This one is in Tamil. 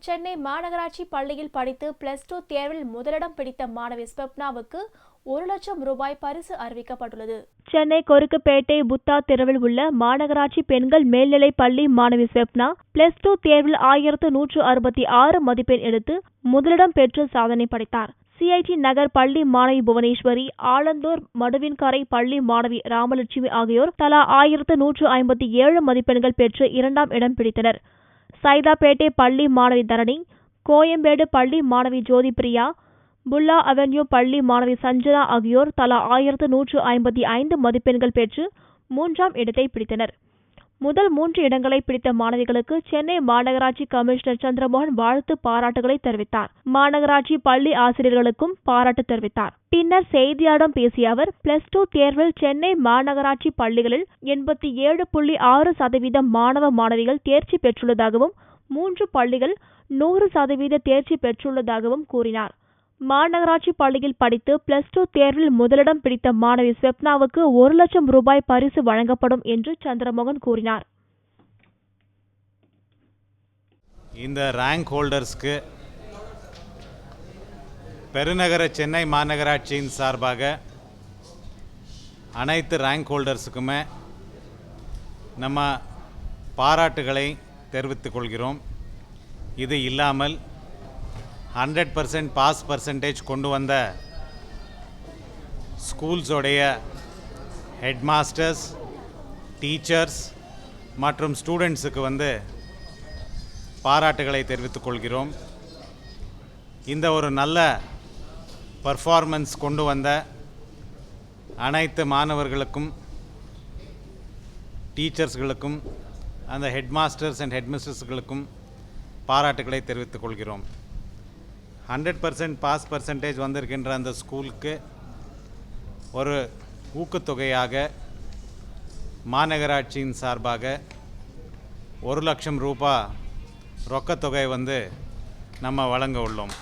சென்னை மாநகராட்சி பள்ளியில் படித்து +2 தேர்வில் முதலிடம் பிடித்த மாணவி ஸ்வப்னாவுக்கு 1 லட்சம் ரூபாய் பரிசு அறிவிக்கப்பட்டுள்ளது. சென்னை கொருக்குப்பேட்டை புத்தா தெருவில் உள்ள மாநகராட்சி பெண்கள் மேல்நிலைப் பள்ளி மாணவி ஸ்வப்னா +2 தேர்வில் 1166 மதிப்பெண் எடுத்து முதலிடம் பெற்று சாதனை படைத்தார். CIT நகர் பள்ளி மாணவி புவனேஸ்வரி, ஆலந்தூர் மடுவின்கரை பள்ளி மாணவி ராமலட்சுமி ஆகியோர் தலா 1157 மதிப்பெண்கள் பெற்று 2ஆம் இடம் பிடித்தனர். சைதாப்பேட்டை பள்ளி மாணவி தரணி, கோயம்பேடு பள்ளி மாணவி ஜோதிபிரியா, புல்லா அவென்யூ பள்ளி மாணவி சஞ்சனா ஆகியோர் தலா 1155 மதிப்பெண்கள் பெற்று 3ஆம் இடத்தை பிடித்தனர். முதல் 3 இடங்களை பிடித்த மாணவிகளுக்கு சென்னை மாநகராட்சி கமிஷனர் சந்திரமோகன் வாழ்த்து பாராட்டுகளை தெரிவித்தார். மாநகராட்சி பள்ளி ஆசிரியர்களுக்கும் பாராட்டு தெரிவித்தார். பின்னர் செய்தியாளர்களிடம் பேசிய அவர், +2 தேர்வில் சென்னை மாநகராட்சி பள்ளிகளில் 87.6% மாணவ மாணவிகள் தேர்ச்சி பெற்றுள்ளதாகவும் 3 பள்ளிகள் 100% தேர்ச்சி பெற்றுள்ளதாகவும் கூறினார். மாநகராட்சி பள்ளியில் படித்து +2 தேர்வில் முதலிடம் பிடித்த மாணவி ஸ்வப்னாவுக்கு 1 லட்சம் ரூபாய் பரிசு வழங்கப்படும் என்று சந்திரமோகன் கூறினார். இந்த ரேங்க் ஹோல்டர்ஸ்க்கு பெருநகர சென்னை மாநகராட்சியின் சார்பாக அனைத்து ரேங்க் ஹோல்டர்ஸுக்குமே நம்ம பாராட்டுகளை தெரிவித்துக் கொள்கிறோம். இது இல்லாமல் 100% பாஸ் பர்சன்டேஜ் கொண்டு வந்த ஸ்கூல்ஸோடைய ஹெட் மாஸ்டர்ஸ், டீச்சர்ஸ் மற்றும் ஸ்டூடெண்ட்ஸுக்கு பாராட்டுகளை தெரிவித்துக் கொள்கிறோம். இந்த ஒரு நல்ல பர்ஃபார்மன்ஸ் கொண்டு வந்த அனைத்து மாணவர்களுக்கும், டீச்சர்ஸ்களுக்கும், அந்த ஹெட் மாஸ்டர்ஸ் அண்ட் ஹெட் மிஸ்ஸஸ்களுக்கும் பாராட்டுகளை தெரிவித்துக் கொள்கிறோம். 100% பாஸ் பர்சன்டேஜ் வந்திருக்கின்ற அந்த ஸ்கூலுக்கு ஒரு ஊக்கத்தொகையாக மாநகராட்சியின் சார்பாக 1 லட்சம் ரூபாய் ரொக்கத்தொகை நம்ம வழங்க உள்ளோம்.